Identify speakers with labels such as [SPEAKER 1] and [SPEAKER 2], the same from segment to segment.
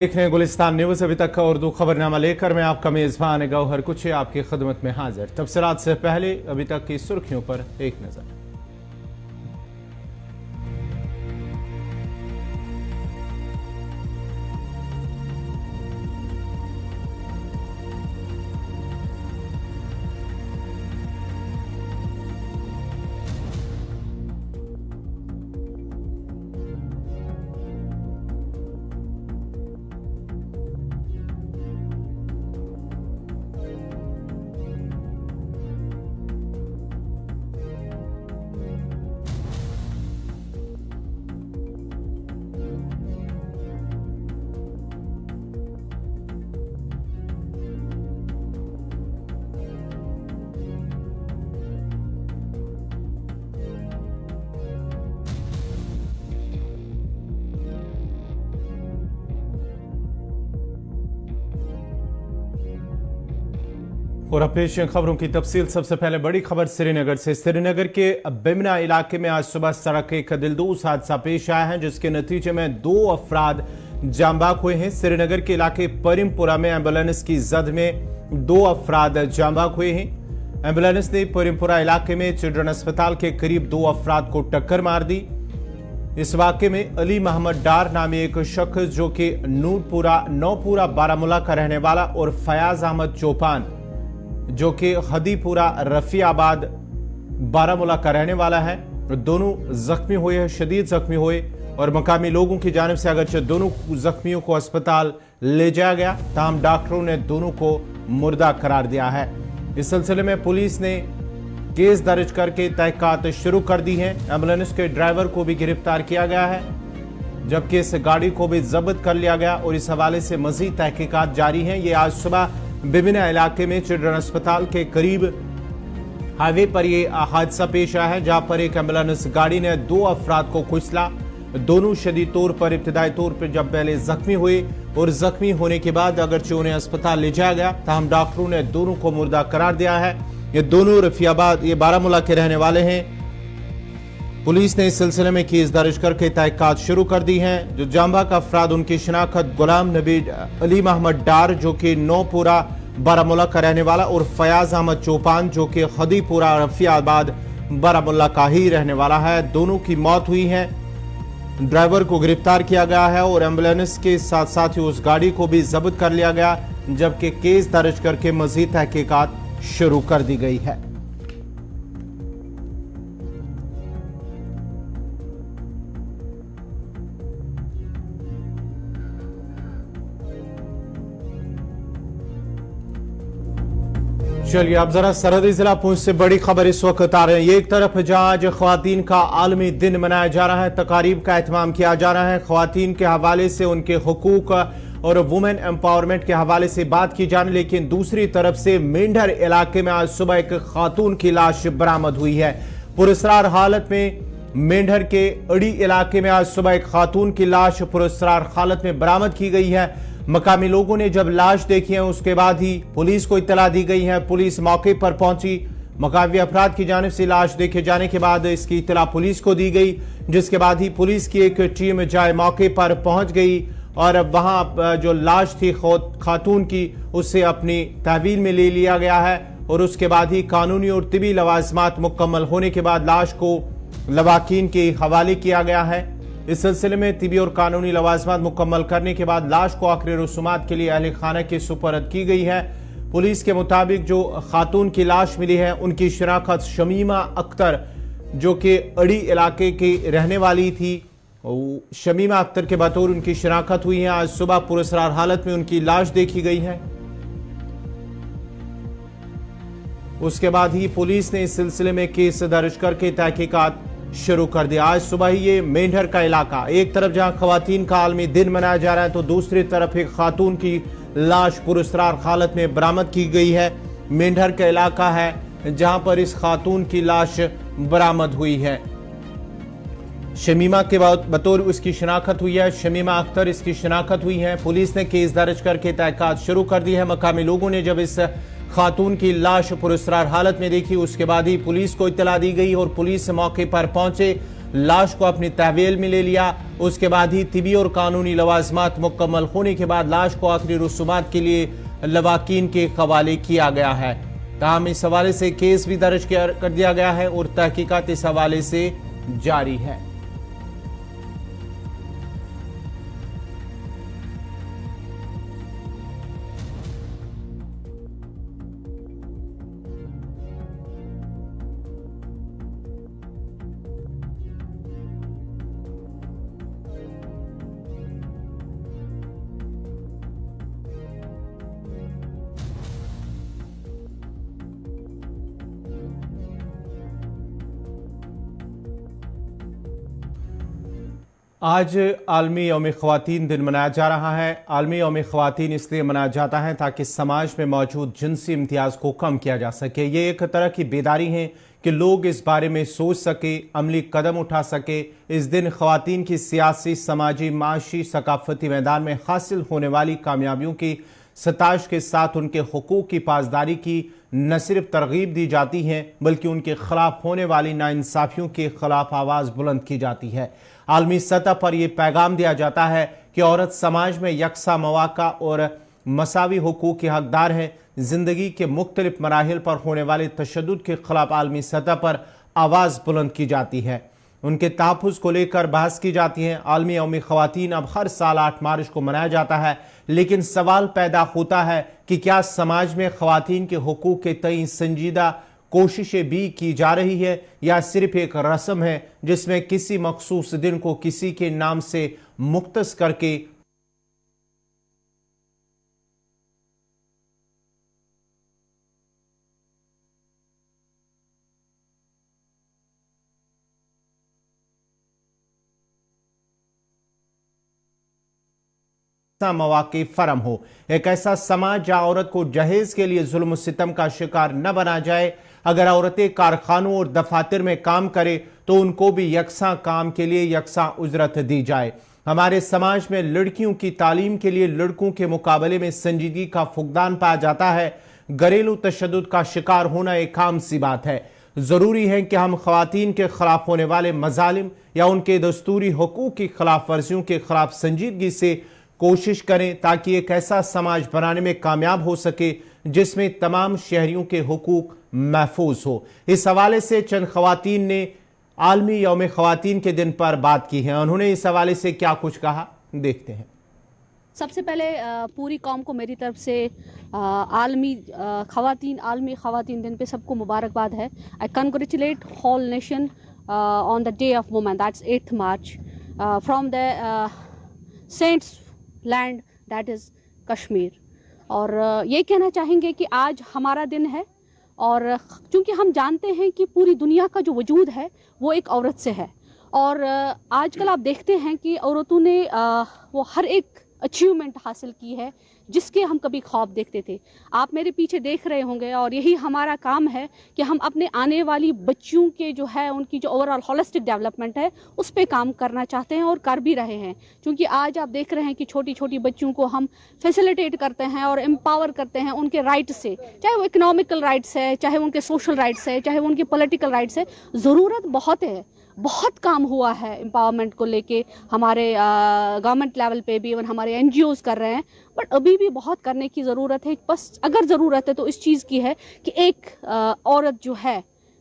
[SPEAKER 1] देख रहे हैं गुलिस्तान न्यूज। अभी तक का उर्दू खबरनामा लेकर मैं आपका मेजबान गौहर कुछ आपकी खिदमत में हाजिर। तफसीलात से पहले अभी तक की सुर्खियों पर एक नजर। और पेश खबरों की तफसील। सबसे पहले बड़ी खबर श्रीनगर से। श्रीनगर के बिमना इलाके में आज सुबह सड़क एक दिलदोज हादसा पेश आया है, जिसके नतीजे में 2 अफराद जांबाक हुए हैं। श्रीनगर के इलाके परिमपुरा में एम्बुलेंस की जद में 2 अफराद जांबाक हुए हैं। एम्बुलेंस ने परिमपुरा इलाके में चिल्ड्रन अस्पताल के करीब 2 अफराद को टक्कर मार दी। इस वाक़े में अली मोहम्मद डार नामी एक शख्स जो कि नौपुरा बारामूला का रहने वाला और फयाज अहमद चौपान जो कि हदीपुरा रफियाबाद बारामूला का रहने वाला है, दोनों जख्मी हुए हैं, शदीद जख्मी हुए। और मकामी लोगों की जानिब से अगरचे दोनों जख्मियों को अस्पताल ले जाया गया, ताहम डॉक्टरों ने दोनों को मुर्दा करार दिया है। इस सिलसिले में पुलिस ने केस दर्ज करके तहकीकात शुरू कर दी है। एम्बुलेंस के ड्राइवर को भी गिरफ्तार किया गया है, जबकि इस गाड़ी को भी जब्त कर लिया गया और इस हवाले से मजीद तहकीकात जारी हैं। ये आज सुबह बिबिना इलाके में चिल्ड्रन अस्पताल के करीब हाईवे पर यह हादसा पेश आया है, जहां पर एक एम्बुलेंस गाड़ी ने 2 अफराद को कुचला। दोनों शदीद तौर पर इब्तिदाई तौर पर जब पहले जख्मी हुए और जख्मी होने के बाद अगरचे उन्हें अस्पताल ले जाया गया, ताहम डॉक्टरों ने दोनों को मुर्दा करार दिया है। ये दोनों रफियाबाद बारामूला के रहने वाले हैं। पुलिस ने इस सिलसिले में केस दर्ज करके तहकीकात शुरू कर दी हैं। जो जांबाक अफराद उनकी शिनाख्त गुलाम नबी अली मोहम्मद डार जो कि नौपुरा बारामूला का रहने वाला और फयाज अहमद चौपान जो कि हदीपुरा रफियाबाद बारामूला का ही रहने वाला है, दोनों की मौत हुई है। ड्राइवर को गिरफ्तार किया गया है और एम्बुलेंस के साथ साथ ही उस गाड़ी को भी जब्त कर लिया गया, जबकि केस दर्ज करके मजीद तहकीकात शुरू कर दी गई है। चलिए अब जरा सरहदी जिला पुंछ से बड़ी खबर इस वक्त आ रही है। एक तरफ जहां आज ख्वातीन का आलमी दिन मनाया जा रहा है, तकारीब का एहतमाम किया जा रहा है, ख्वातीन के हवाले से उनके हुकूक और वुमेन एम्पावरमेंट के हवाले से बात की जाने, लेकिन दूसरी तरफ से मेंढर इलाके में आज सुबह एक खातून की लाश बरामद हुई है। पुरस्रार हालत में मेंढर के अड़ी इलाके में आज सुबह एक खातून की लाश पुरस्रार हालत में बरामद की गई है। मकामी लोगों ने जब लाश देखी है उसके बाद ही पुलिस को इत्तला दी गई है। पुलिस मौके पर पहुंची। मकामी अफराद की जानिब से लाश देखे जाने के बाद इसकी इत्तला पुलिस को दी गई, जिसके बाद ही पुलिस की एक टीम जाए मौके पर पहुंच गई और वहां जो लाश थी खातून की उससे अपनी तहवील में ले लिया गया है और उसके बाद ही कानूनी और तिबी लवाजमात मुकम्मल होने के बाद लाश को लवाकीन के हवाले किया गया है। इस सिलसिले में तिबी और कानूनी लवाजमात मुकम्मल करने के बाद लाश को आखिरी रसूमात के लिए अहले खाना के सुपर्द की गई है। पुलिस के मुताबिक जो खातून की लाश मिली है उनकी शिनाख्त शमीमा अख्तर जो कि अड़ी इलाके की रहने वाली थी, शमीमा अख्तर के बतौर उनकी शिनाख्त हुई है। आज सुबह पुरस्रार हालत में उनकी लाश देखी गई है। उसके बाद ही पुलिस ने इस सिलसिले में केस दर्ज करके तहकीकात शुरू कर दिया। आज सुबह ही ये मेंढर का इलाका, एक तरफ जहां खवातीन का आलमी दिन मनाया जा रहा है तो दूसरी तरफ एक खातून की लाश पुरस्रार हालत में बरामद की गई है। मेंढर का इलाका है जहां पर इस खातून की लाश बरामद हुई है। शमीमा के बतौर उसकी शिनाख्त हुई है, शमीमा अख्तर इसकी शिनाख्त हुई है। पुलिस ने केस दर्ज करके तहकीकात शुरू कर दी है। मकामी लोगों ने जब इस खातून की लाश पुरस्रार हालत में देखी उसके बाद ही पुलिस को इत्तला दी गई और पुलिस मौके पर पहुंचे लाश को अपनी तहवील में ले लिया। उसके बाद ही तिबी और कानूनी लवाजमात मुकम्मल होने के बाद लाश को आखिरी रसूमात के लिए लवाकीन के हवाले किया गया है। ताहम इस हवाले से केस भी दर्ज कर दिया गया है और तहकीकात इस हवाले से जारी है। आज आलमी यौम ख़वातीन दिन मनाया जा रहा है। आलमी यौम ख़वातीन इसलिए मनाया जाता है ताकि समाज में मौजूद जिनसी इम्तियाज़ को कम किया जा सके। ये एक तरह की बेदारी है कि लोग इस बारे में सोच सके, अमली कदम उठा सके। इस दिन ख़वातीन की सियासी, समाजी, माशी, सकाफती मैदान में हासिल होने वाली कामयाबियों की सताश के साथ उनके हुकूक की पासदारी की न सिर्फ तरगीब दी जाती है बल्कि उनके खिलाफ होने वाली नाइंसाफियों के खिलाफ आवाज़ बुलंद की जाती है। आलमी सतह पर यह पैगाम दिया जाता है कि औरत समाज में यकसा मौका और मसावी हुकूक की हकदार है। जिंदगी के मुख्तलिफ मराहिल पर होने वाले तशद्दुद के खिलाफ आलमी सतह पर आवाज़ बुलंद की जाती है, उनके तहफ़्फ़ुज़ को लेकर बहस की जाती है। आलमी यौम ख़वातीन अब हर साल 8 मार्च को मनाया जाता है, लेकिन सवाल पैदा होता है कि क्या समाज में ख़वातीन के हुकूक के तई संजीदा कोशिशें भी की जा रही है या सिर्फ एक रस्म है जिसमें किसी मखसूस दिन को किसी के नाम से मुख्तस करके मौके फरम हो। एक ऐसा समाज जहां औरत को जहेज के लिए जुल्म सितम का शिकार न बना जाए। अगर औरतें कारखानों और दफातर में काम करें तो उनको भी यकसा काम के लिए यकसा उजरत दी जाए। हमारे समाज में लड़कियों की तालीम के लिए लड़कों के मुकाबले में संजीदगी का फुकदान पाया जाता है। घरेलू तशद्दुद का शिकार होना एक आम सी बात है। जरूरी है कि हम ख़वातीन के खिलाफ होने वाले मजालिम या उनके दस्तूरी हुकूक की खिलाफ वर्जियों के खिलाफ संजीदगी से कोशिश करें ताकि एक ऐसा समाज बनाने में कामयाब हो सके जिसमें तमाम शहरियों के हुकूक महफूज हो। इस हवाले से चंद ख़वातीन ने आलमी यौम ख़वातीन के दिन पर बात की है। उन्होंने इस हवाले से क्या कुछ कहा, देखते हैं।
[SPEAKER 2] सबसे पहले पूरी कौम को मेरी तरफ से आलमी ख़वातीन दिन पे सबको मुबारकबाद है। I congratulate whole nation on the day of women, that's 8th March from the saints land that is Kashmir. और ये कहना चाहेंगे कि आज हमारा दिन है और क्योंकि हम जानते हैं कि पूरी दुनिया का जो वजूद है वो एक औरत से है। और आजकल आप देखते हैं कि औरतों ने वो हर एक अचीवमेंट हासिल की है जिसके हम कभी ख्वाब देखते थे। आप मेरे पीछे देख रहे होंगे और यही हमारा काम है कि हम अपने आने वाली बच्चियों के जो है उनकी जो ओवरऑल होलिस्टिक डेवलपमेंट है उस पर काम करना चाहते हैं और कर भी रहे हैं। क्योंकि आज आप देख रहे हैं कि छोटी छोटी बच्चियों को हम फैसिलिटेट करते हैं और एम्पावर करते हैं उनके राइट से, चाहे वो इकोनॉमिकल राइट्स है, चाहे उनके सोशल राइट्स है, चाहे उनके पॉलिटिकल राइट्स है। ज़रूरत बहुत है, बहुत काम हुआ है एम्पावरमेंट को लेके, हमारे गवर्नमेंट लेवल पे भी और हमारे NGOs कर रहे हैं, बट अभी भी बहुत करने की ज़रूरत है। बस अगर ज़रूरत है तो इस चीज़ की है कि एक औरत जो है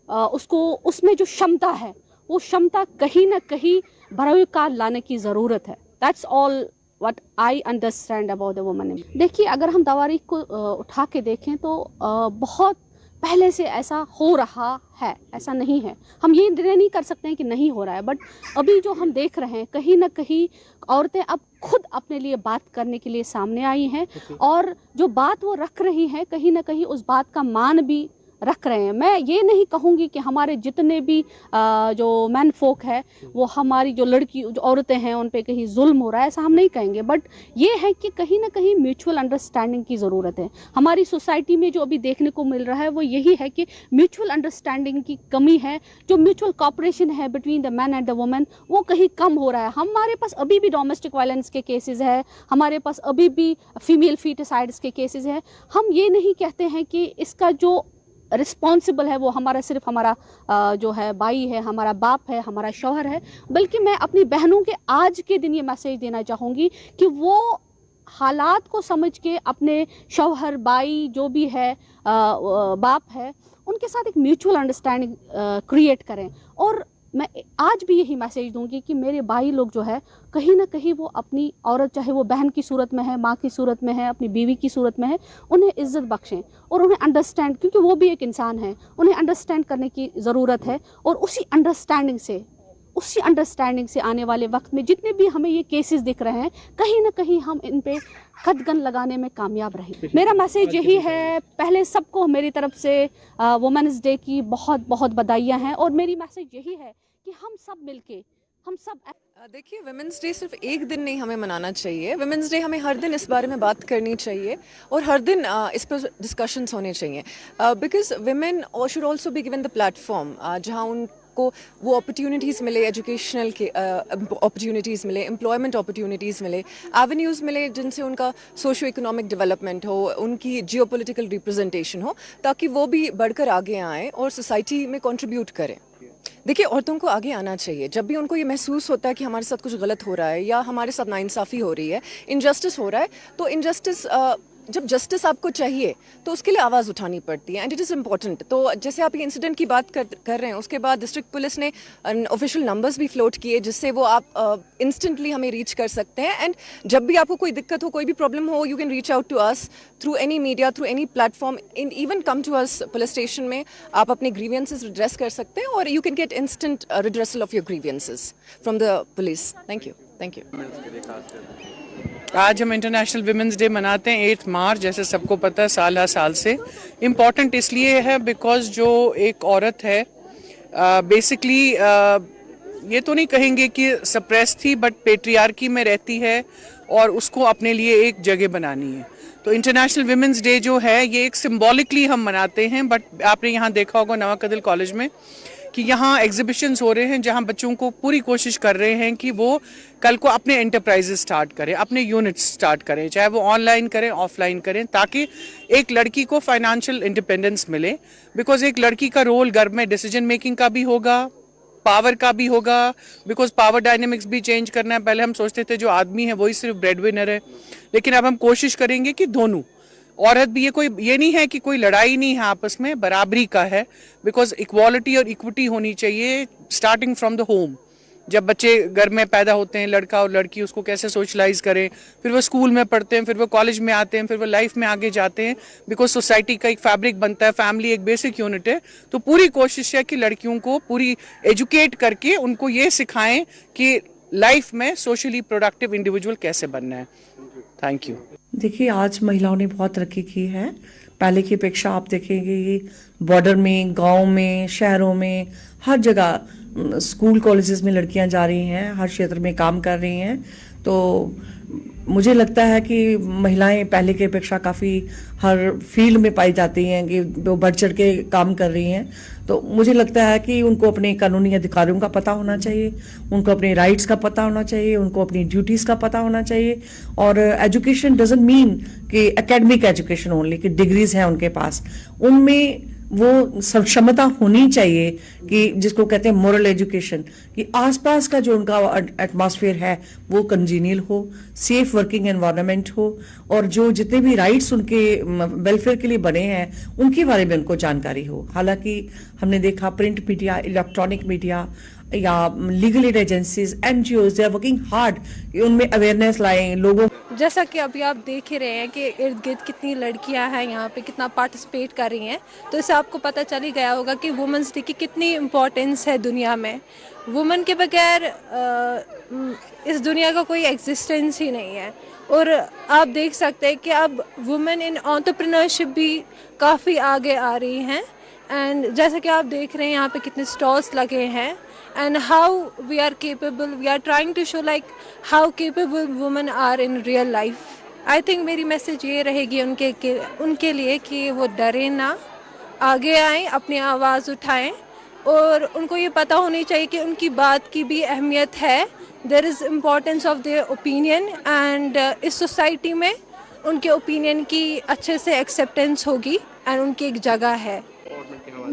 [SPEAKER 2] उसको उसमें जो क्षमता है वो क्षमता कहीं ना कहीं बरौकार लाने की ज़रूरत है। That's all what I understand about the woman. देखिए, अगर हम तवारीख को उठा के देखें तो बहुत पहले से ऐसा हो रहा है, ऐसा नहीं है। हम ये निर्णय नहीं कर सकते हैं कि नहीं हो रहा है, बट अभी जो हम देख रहे हैं कहीं ना कहीं औरतें अब खुद अपने लिए बात करने के लिए सामने आई हैं और जो बात वो रख रही हैं कहीं ना कहीं उस बात का मान भी रख रहे हैं। मैं ये नहीं कहूँगी कि हमारे जितने भी जो मैन फोक है वो हमारी जो लड़की जो औरतें हैं उन पे कहीं जुल्म हो रहा है, ऐसा हम नहीं कहेंगे, बट ये है कि कहीं ना कहीं म्यूचुअल अंडरस्टैंडिंग की ज़रूरत है। हमारी सोसाइटी में जो अभी देखने को मिल रहा है वो यही है कि म्यूचुअल अंडरस्टैंडिंग की कमी है। जो म्यूचुअल कॉपरेशन है between the man and the women वो कहीं कम हो रहा है। हमारे पास अभी भी डोमेस्टिक वायलेंस के केसेस है, हमारे पास अभी भी फीमेल फीटिसाइड्स के केसेस हैं। हम ये नहीं कहते हैं कि इसका जो रिस्पॉन्सिबल है वो हमारा सिर्फ हमारा जो है भाई है, हमारा बाप है, हमारा शौहर है, बल्कि मैं अपनी बहनों के आज के दिन ये मैसेज देना चाहूँगी कि वो हालात को समझ के अपने शौहर, भाई जो भी है, बाप है, उनके साथ एक म्यूचुअल अंडरस्टैंडिंग क्रिएट करें। और मैं आज भी यही मैसेज दूंगी कि मेरे भाई लोग जो है कहीं ना कहीं वो अपनी औरत, चाहे वो बहन की सूरत में है, माँ की सूरत में है, अपनी बीवी की सूरत में है, उन्हें इज्जत बख्शें और उन्हें अंडरस्टैंड, क्योंकि वो भी एक इंसान है, उन्हें अंडरस्टैंड करने की ज़रूरत है। और उसी अंडरस्टैंडिंग से आने वाले वक्त में जितने भी हमें ये केसेस दिख रहे हैं, कहीं ना कहीं हम इन पे खतगन लगाने में कामयाब रहे। मेरा मैसेज यही है, पहले सबको मेरी तरफ से वुमेन्स डे की बहुत बहुत बधाइयाँ हैं। और मेरी मैसेज यही है कि हम सब मिलके, हम सब
[SPEAKER 3] देखिए, वुमेंस डे सिर्फ एक दिन नहीं हमें मनाना चाहिए। वुमेंस डे हमें हर दिन इस बारे में बात करनी चाहिए और हर दिन इस पर डिस्कशंस होने चाहिए, because women should also be given the platform जहां उनको वो अपॉर्चुनिटीज़ मिले, एजुकेशनल के अपॉर्चुनिटीज़ मिले, एम्प्लॉयमेंट अपॉर्चुनिटीज़ मिले, एवेन्यूज़ मिले जिनसे उनका सोशो इकोनॉमिक डेवलपमेंट हो, उनकी जियोपॉलिटिकल रिप्रेजेंटेशन हो, ताकि वो भी बढ़कर आगे आएँ और सोसाइटी में कंट्रीब्यूट करें। देखिए, औरतों को आगे आना चाहिए। जब भी उनको ये महसूस होता है कि हमारे साथ कुछ गलत हो रहा है या हमारे साथ नाइंसाफ़ी हो रही है, इनजस्टिस हो रहा है, तो इनजस्टिस जब जस्टिस आपको चाहिए तो उसके लिए आवाज़ उठानी पड़ती है, एंड इट इज़ इम्पॉर्टेंट। तो जैसे आप ये इंसिडेंट की बात कर रहे हैं, उसके बाद डिस्ट्रिक्ट पुलिस ने ऑफिशियल नंबर्स भी फ्लोट किए जिससे वो आप इंस्टेंटली हमें रीच कर सकते हैं। एंड जब भी आपको कोई दिक्कत हो, कोई भी प्रॉब्लम हो, you can reach out to us through any media, through any platform, in even come to us police station में आप अपने ग्रीवियंसेस रिड्रेस कर सकते हैं और you can get instant redressal of your grievances from the police. Thank you.
[SPEAKER 4] आज हम international women's day मनाते हैं 8 मार्च, जैसे सबको पता है, साल हर साल से। इम्पॉर्टेंट इसलिए है बिकॉज जो एक औरत है बेसिकली ये तो नहीं कहेंगे कि सप्रेस थी, बट पेट्रियार्की में रहती है और उसको अपने लिए एक जगह बनानी है। तो इंटरनेशनल विमेंस डे जो है ये एक सिम्बॉलिकली हम मनाते हैं, बट आपने यहाँ देखा होगा नवाकदिल कॉलेज में कि यहाँ एग्जीबिशंस हो रहे हैं जहाँ बच्चों को पूरी कोशिश कर रहे हैं कि वो कल को अपने एंटरप्राइजेस स्टार्ट करें, अपने यूनिट्स स्टार्ट करें, चाहे वो ऑनलाइन करें, ऑफलाइन करें, ताकि एक लड़की को फाइनेंशियल इंडिपेंडेंस मिले। बिकॉज एक लड़की का रोल घर में डिसीजन मेकिंग का भी होगा, पावर का भी होगा, बिकॉज पावर डायनेमिक्स भी चेंज करना है। पहले हम सोचते थे जो आदमी है वही सिर्फ ब्रेड विनर है, लेकिन अब हम कोशिश करेंगे कि दोनों औरत भी, ये नहीं है कि कोई लड़ाई नहीं है आपस में, बराबरी का है। बिकॉज इक्वालिटी और इक्विटी होनी चाहिए स्टार्टिंग फ्रॉम द होम। जब बच्चे घर में पैदा होते हैं, लड़का और लड़की, उसको कैसे सोशलाइज करें, फिर वो स्कूल में पढ़ते हैं, फिर वो कॉलेज में आते हैं, फिर वो लाइफ में आगे जाते हैं, बिकॉज सोसाइटी का एक फैब्रिक बनता है, फैमिली एक बेसिक यूनिट है। तो पूरी कोशिश है कि लड़कियों को पूरी एजुकेट करके उनको ये सिखाएं कि लाइफ में सोशली प्रोडक्टिव इंडिविजुअल कैसे बनना है। Thank you.
[SPEAKER 5] देखिए, आज महिलाओं ने बहुत तरक्की की है। पहले की अपेक्षा आप देखेंगे कि बॉर्डर में, गांव में, शहरों में, हर जगह स्कूल कॉलेजेस में लड़कियां जा रही हैं, हर क्षेत्र में काम कर रही हैं। तो मुझे लगता है कि महिलाएं पहले की अपेक्षा काफ़ी हर फील्ड में पाई जाती हैं कि वो बढ़ चढ़ के काम कर रही हैं। तो मुझे लगता है कि उनको अपने कानूनी अधिकारों का पता होना चाहिए, उनको अपने राइट्स का पता होना चाहिए, उनको अपनी ड्यूटीज़ का पता होना चाहिए। और एजुकेशन डजंट मीन कि एकेडमिक एजुकेशन ओनली, कि डिग्रीज हैं उनके पास, उनमें वो क्षमता होनी चाहिए कि जिसको कहते हैं मोरल एजुकेशन, कि आसपास का जो उनका एटमॉस्फेयर है वो कंजीनियल हो, सेफ वर्किंग एनवायरनमेंट हो, और जो जितने भी राइट्स उनके वेलफेयर के लिए बने हैं उनके बारे में उनको जानकारी हो। हालांकि हमने देखा प्रिंट मीडिया, इलेक्ट्रॉनिक मीडिया या legal aid agencies, NGOs, they are working hard कि उनमें अवेयरनेस लाएं लोगों।
[SPEAKER 6] जैसा कि अभी आप देख ही रहे हैं कि इर्द गिर्द कितनी लड़कियां हैं यहाँ पे, कितना पार्टिसिपेट कर रही हैं, तो इससे आपको पता चल ही गया होगा कि वुमेंस डे की कितनी इम्पोर्टेंस है दुनिया में। वुमेन के बगैर इस दुनिया का कोई एग्जिस्टेंस ही नहीं है। और आप देख सकते हैं कि अब वुमेन इन एंटरप्रेन्योरशिप भी काफ़ी आगे आ रही हैं। एंड जैसा कि आप देख रहे हैं यहाँ पे कितने स्टॉल्स लगे हैं, and how we are capable, we are trying to show like how capable women are in real life. I think मेरी मैसेज ये रहेगी उनके लिए कि वो डरे ना, आगे आएं, अपनी आवाज़ उठाएं, और उनको ये पता होनी चाहिए कि उनकी बात की भी अहमियत है। there is importance of their opinion, and इस सोसाइटी में उनके ओपिनियन की अच्छे से एक्सेप्टेंस होगी एंड उनकी एक जगह है।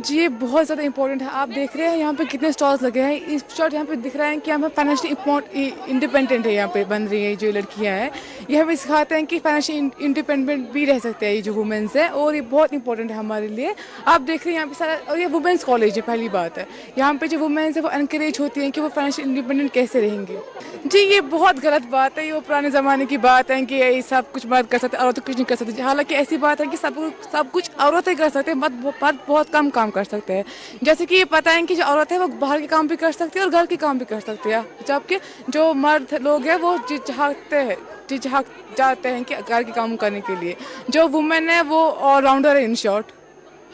[SPEAKER 7] जी ये बहुत ज़्यादा इंपॉर्टेंट है। आप देख रहे हैं यहाँ पे कितने स्टॉल्स लगे हैं। इस स्टॉल यहाँ पे दिख रहा है कि यहाँ पे फाइनेंशियली इंडिपेंडेंट है, यहाँ पे बन रही है जो लड़कियाँ हैं। ये हमें सिखाते हैं कि फाइनेंशियल इंडिपेंडेंट भी रह सकते हैं ये जो वुमेंस है, और ये बहुत इंपॉर्टेंट है हमारे लिए। आप देख रहे हैं यहाँ पे सारा, और ये वुमेंस कॉलेज है, पहली बात है यहाँ पे जो वुमेंस है वो एनकरेज होती हैं कि वो फाइनेंशियल इंडिपेंडेंट कैसे रहेंगे। जी ये बहुत गलत बात है, ये वो पुराने ज़माने की बात है कि ये सब कुछ मर्द कर सकते, औरतें कुछ नहीं कर सकती। हालांकि ऐसी बात है कि सब कुछ औरतें कर सकते हैं, मर्द बहुत कम काम कर सकते हैं। जैसे कि ये पता है कि जो औरत है वो बाहर के काम भी कर सकती है और घर के काम भी कर सकती है, जबकि जो मर्द लोग हैं वो झिझक जाते हैं कि घर के काम करने के लिए। जो वुमेन है वो ऑलराउंडर है इन शॉर्ट,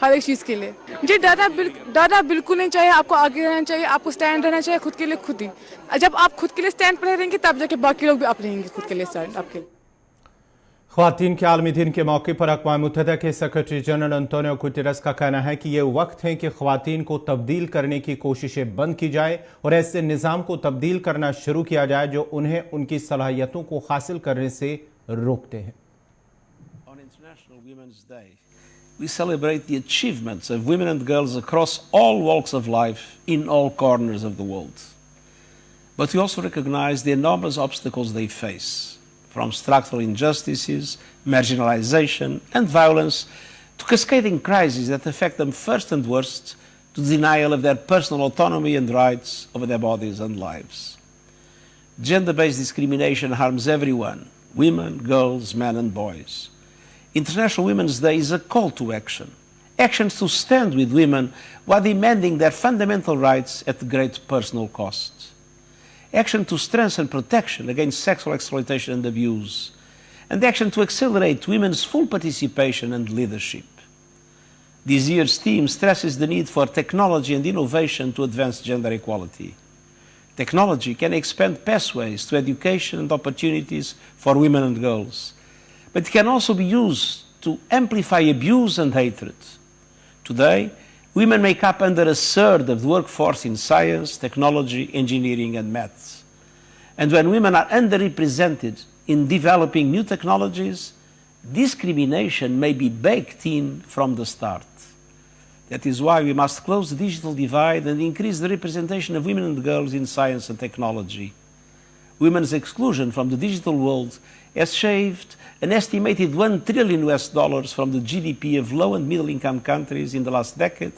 [SPEAKER 7] हर एक चीज़ के लिए। जी डरना बिल्कुल नहीं चाहिए, आपको आगे रहना चाहिए, आपको स्टैंड रहना चाहिए खुद के लिए खुद ही। जब आप खुद के लिए स्टैंड पर रहेंगे तब जाके बाकी लोग भी आप रहेंगे खुद के लिए स्टैंड आपके लिए।
[SPEAKER 1] ख्वातीन के आलमी दिन के मौके पर अक़वाम मुत्तहिदा के सेक्रेटरी जनरल एंटोनियो गुटेरेस का कहना है कि ये वक्त है कि ख्वातीन को तब्दील करने की कोशिशें बंद की जाए और ऐसे निज़ाम को तब्दील करना शुरू किया जाए जो उन्हें उनकी सलाहियतों को हासिल करने से रोकते हैं।
[SPEAKER 8] On International Women's Day, we celebrate the achievements of women and girls across all walks of life in all corners of the world. But we also recognize the enormous obstacles they face, from structural injustices, marginalization and violence to cascading crises that affect them first and worst, to denial of their personal autonomy and rights over their bodies and lives. Gender-based discrimination harms everyone, women, girls, men and boys. International Women's Day is a call to action. Actions to stand with women while demanding their fundamental rights at great personal cost. Action to strengthen protection against sexual exploitation and abuse. And action to accelerate women's full participation and leadership. This year's theme stresses the need for technology and innovation to advance gender equality. Technology can expand pathways to education and opportunities for women and girls, but it can also be used to amplify abuse and hatred. Today, women make up under a third of the workforce in science, technology, engineering and maths. And when women are underrepresented in developing new technologies, discrimination may be baked in from the start. That is why we must close the digital divide and increase the representation of women and girls in science and technology. Women's exclusion from the digital world has shaved an estimated $1 trillion from the GDP of low and middle income countries in the last decade,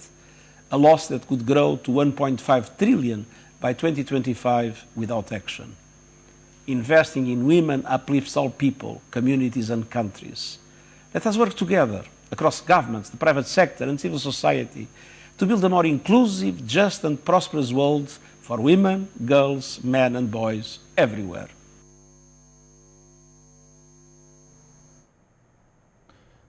[SPEAKER 8] a loss that could grow to $1.5 trillion by 2025 without action. Investing in women uplifts all people, communities and countries. Let us work together across governments, the private sector and civil society to build a more inclusive, just and prosperous world for women, girls, men and boys everywhere.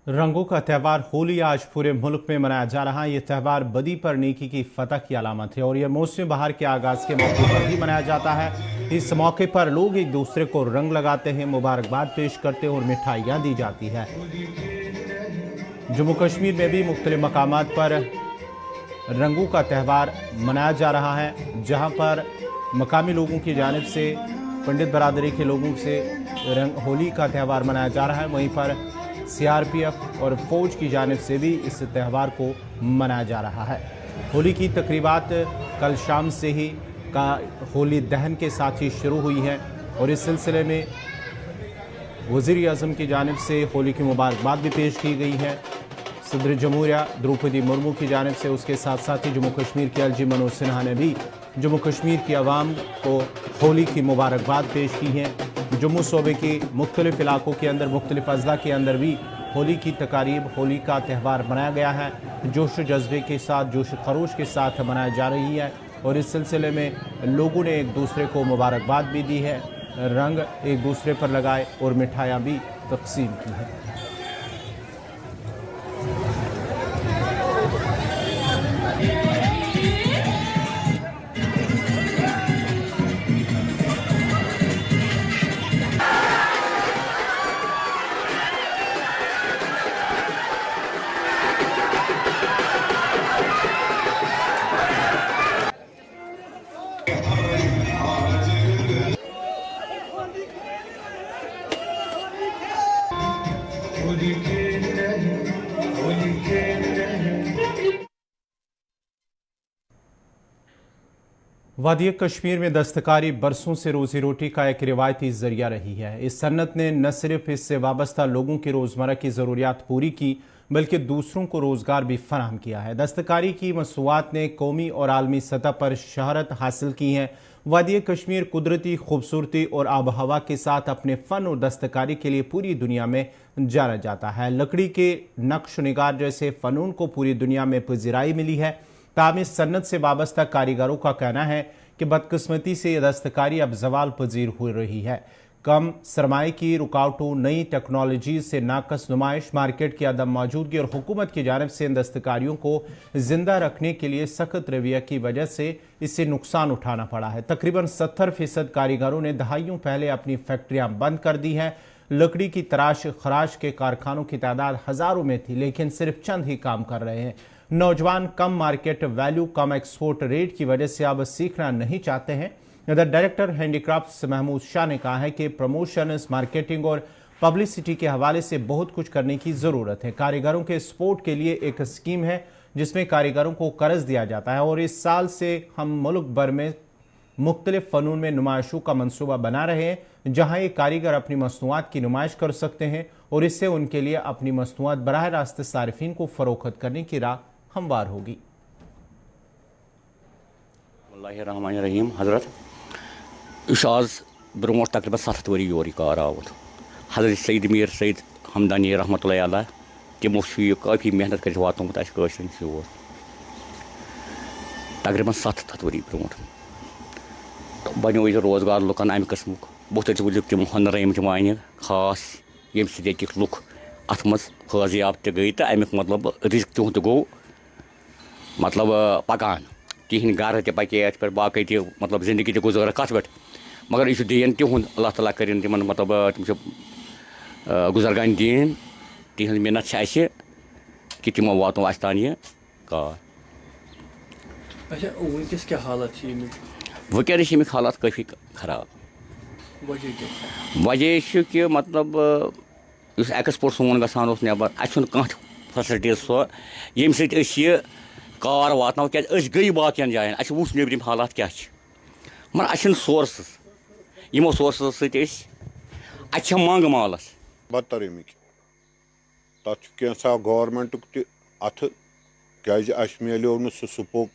[SPEAKER 1] रंगों का त्यौहार होली आज पूरे मुल्क में मनाया जा रहा है। ये त्यौहार बदी पर नेकी की फतह की अलामत है और यह मौसम बहार के आगाज़ के मौके पर भी मनाया जाता है। इस मौके पर लोग एक दूसरे को रंग लगाते हैं, मुबारकबाद पेश करते हैं और मिठाइयाँ दी जाती है। जम्मू कश्मीर में भी मुख्तलिफ मकामात पर रंगों का त्यौहार मनाया जा रहा है, जहाँ पर मकामी लोगों की जानिब से, पंडित बरादरी के लोगों से होली का त्यौहार मनाया जा रहा है। वहीं पर CRPF और फ़ौज की जानिब से भी इस त्यौहार को मनाया जा रहा है। होली की तकरीबात कल शाम से ही होली दहन के साथ ही शुरू हुई है और इस सिलसिले में वज़ीर आज़म की जानिब से होली की मुबारकबाद भी पेश की गई है। सदर जमहूरिया द्रौपदी मुर्मू की जानिब से, उसके साथ साथ ही जम्मू कश्मीर के LG मनोज सिन्हा ने भी जम्मू कश्मीर की आवाम को होली की मुबारकबाद पेश की है। जम्मू सूबे के मुख्तलिफ इलाकों के अंदर, मुख्तलिफ अज़ला के अंदर भी होली की तकारीब, होली का त्यौहार मनाया गया है। जोश जज्बे के साथ, जोश खरोश के साथ मनाई जा रही है और इस सिलसिले में लोगों ने एक दूसरे को मुबारकबाद भी दी है, रंग एक दूसरे पर लगाए और मिठाइयाँ भी तकसीम की हैं। वादी कश्मीर में दस्तकारी बरसों से रोजी रोटी का एक रिवायती जरिया रही है। इस सन्नत ने न सिर्फ इससे वाबस्ता लोगों की रोज़मर्रा की ज़रूरियात पूरी की बल्कि दूसरों को रोज़गार भी फराहम किया है। दस्तकारी की मसनूआत ने कौमी और आलमी सतह पर शहरत हासिल की है। वादी कश्मीर कुदरती खूबसूरती और आब हवा के साथ अपने फ़न और दस्तकारी के लिए पूरी दुनिया में जाना जाता है। लकड़ी के नक्श निगार जैसे फ़नून को पूरी दुनिया में पजीराई मिली है। ताहम इस सन्नत से वाबस्ता कारीगरों का कहना है कि बदकिस्मती से यह दस्तकारी अब जवाल पजीर हो रही है। कम सरमाए की रुकावटों, नई टेक्नोलॉजी से नाकस नुमाइश, मार्केट की अदम मौजूदगी और हुकूमत की जानिब से इन दस्तकारियों को जिंदा रखने के लिए सख्त रवैया की वजह से इससे नुकसान उठाना पड़ा है। तकरीबन 70% कारीगरों ने दहाइयों पहले अपनी फैक्ट्रियां बंद कर दी हैं। लकड़ी की तराश खराश के कारखानों की तादाद हज़ारों में थी, लेकिन सिर्फ चंद ही काम कर रहे हैं। नौजवान कम मार्केट वैल्यू, कम एक्सपोर्ट रेट की वजह से अब सीखना नहीं चाहते हैं। इधर डायरेक्टर हैंडीक्राफ्ट्स महमूद शाह ने कहा है कि प्रमोशन, मार्केटिंग और पब्लिसिटी के हवाले से बहुत कुछ करने की ज़रूरत है। कारीगरों के सपोर्ट के लिए एक स्कीम है जिसमें कारीगरों को कर्ज दिया जाता है और इस साल से हम मुल्क भर में मुख्तलिफ फ़नून में नुमाइशों का मनसूबा बना रहे हैं जहाँ ये कारीगर अपनी मसनूआत की नुमाइश कर सकते हैं और इससे उनके लिए अपनी मसनूआत बराह रास्त सारिफिन को फ़रोख्त करने की राह हमवार होगी।
[SPEAKER 9] रहीम हजरत आज ब्रोट तकरीबन 7 वरी योर कार आउत। हजरत सईद मीर सईद हमदानी रहमतुल्लाह अलैह तमो काफ़ी मेहनत कर वातोमुत योर तकरीबन 7 वरी ब्रोट बनो यह रोजगार लुकन अमि कस्म बहुत तम हुनर वन खास ये सक लुक अत मज फैज़याब गई तो अमुक मतलब रिस्क तुद गो मतलब पकान तिहन गर त पके अत पे बाकी मतलब जिंदगी त गुजर कत पे मगर यह दीन तिहुंद अल्लाह ताला कर तिम मतलब तम गुजरगान दीन तिहन मिन्नत कि तमो वातो अस तान यह कार।
[SPEAKER 10] वनकस क्या हालत
[SPEAKER 9] वनकस हालात काफ़ी खराब। वजह कि मतलब इस एक्सपोर्ट सोन गसान नबर कह फैसिलिटीज सो ये सह कार वातन क्या गई बाकियन जायन वो नबरम हालात क्या मगर सोर्सेस यमो सोर्सेस सत मंग मालस
[SPEAKER 11] बदतर अमिक तथ कैसा गवर्नमेंट अथ क्या मिलो न सह सपोक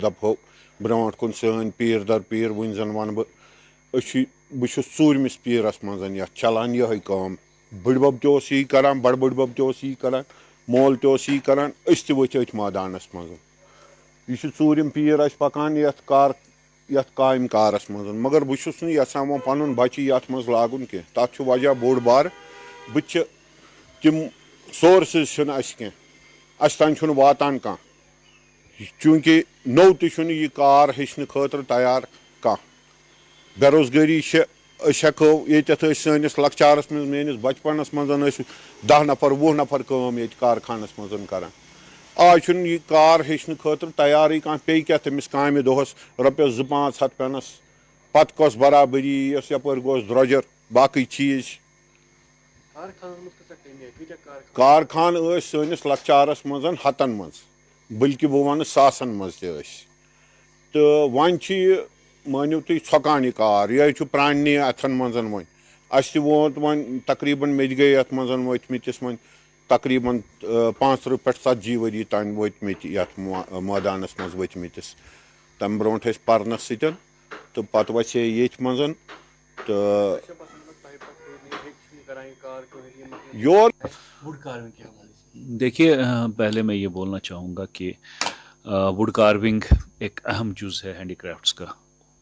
[SPEAKER 11] दपो ब्रोट कुन सन पीर दर पीर वन जन वन बहुत चूरमिस पीरस मज चलान यह कम बड़बब यी करान बड़ बड़बब यी करान मोल यी करान तथ मैदानस मज यह चूरम पीर पकान यथ कायम कारस मज मगर बहुत यहां वो पन बच्चे ये मज लागुन कह तथ वजह बोड़ बार बह तम सोर्सेज कह तान वातान कह चूंकि नौ यह कार हेचन खतर तैयार कह बेरोजगारी हेको ये सैनिस लकचारस मज मेनिस बचपनस मज 10 नफर 20 नफर काम ये कारखानस मज कर आज यह कार हेचन खतर तैयार कह पे क्या तमिस काम दोहस रॉपियस 2-5 हथ पेनस पत कस बराबरी यपर गोस द्रोजर बाकी चीज कारखान सैनिस लकचारस मज हतन मज बल्कि बह वन सासन मज तो वन मानियो तुम छकान यह कार यह प्राने अथन मज वन अस वोत वन तकरीबन मे गई अत मज वतमिस वन तकरीबन 50 पे 70 वरी तान वतमित यथ मैदानस मज वतमिस तम ब्रोट परनस सतन तो पत वसे ये मज तो योर
[SPEAKER 10] देखिए पहले मैं ये बोलना चाहूँगा कि वुड कार्विंग एक अहम जुज़ है हैंडीक्राफ्ट्स का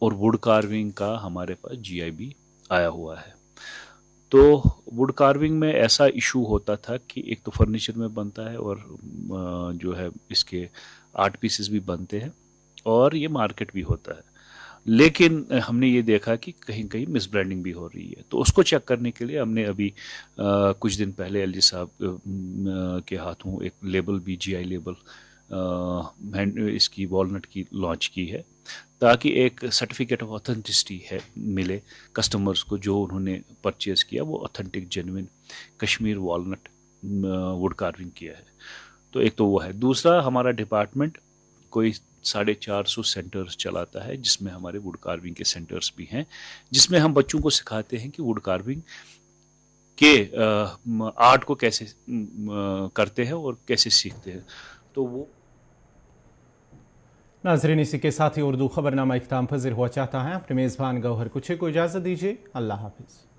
[SPEAKER 10] और वुड कार्विंग का हमारे पास GI भी आया हुआ है। तो वुड कार्विंग में ऐसा इशू होता था कि एक तो फर्नीचर में बनता है और जो है इसके आर्ट पीसेस भी बनते हैं और ये मार्केट भी होता है, लेकिन हमने ये देखा कि कहीं कहीं मिस ब्रांडिंग भी हो रही है। तो उसको चेक करने के लिए हमने अभी कुछ दिन पहले LG साहब के हाथों एक लेबल भी GI लेबल इसकी वॉलनट की लॉन्च की है ताकि एक सर्टिफिकेट ऑफ ऑथेंटिसिटी है मिले कस्टमर्स को, जो उन्होंने परचेज़ किया वो authentic genuine Kashmir walnut wood carving किया है। तो एक तो वो है। दूसरा हमारा डिपार्टमेंट कोई 450 सेंटर्स चलाता है, जिसमें हमारे वुड कार्विंग के सेंटर्स भी हैं, जिसमें हम बच्चों को सिखाते हैं कि वुड कार्विंग के आर्ट को कैसे करते हैं और कैसे सीखते हैं। तो वो
[SPEAKER 1] नाजरीन, इसी के साथ ही उर्दू खबरनामा इख्ताम पज़ीर हुआ चाहता है। अपने मेज़बान गौहर कुछे को इजाज़त दीजिए। अल्लाह हाफिज़।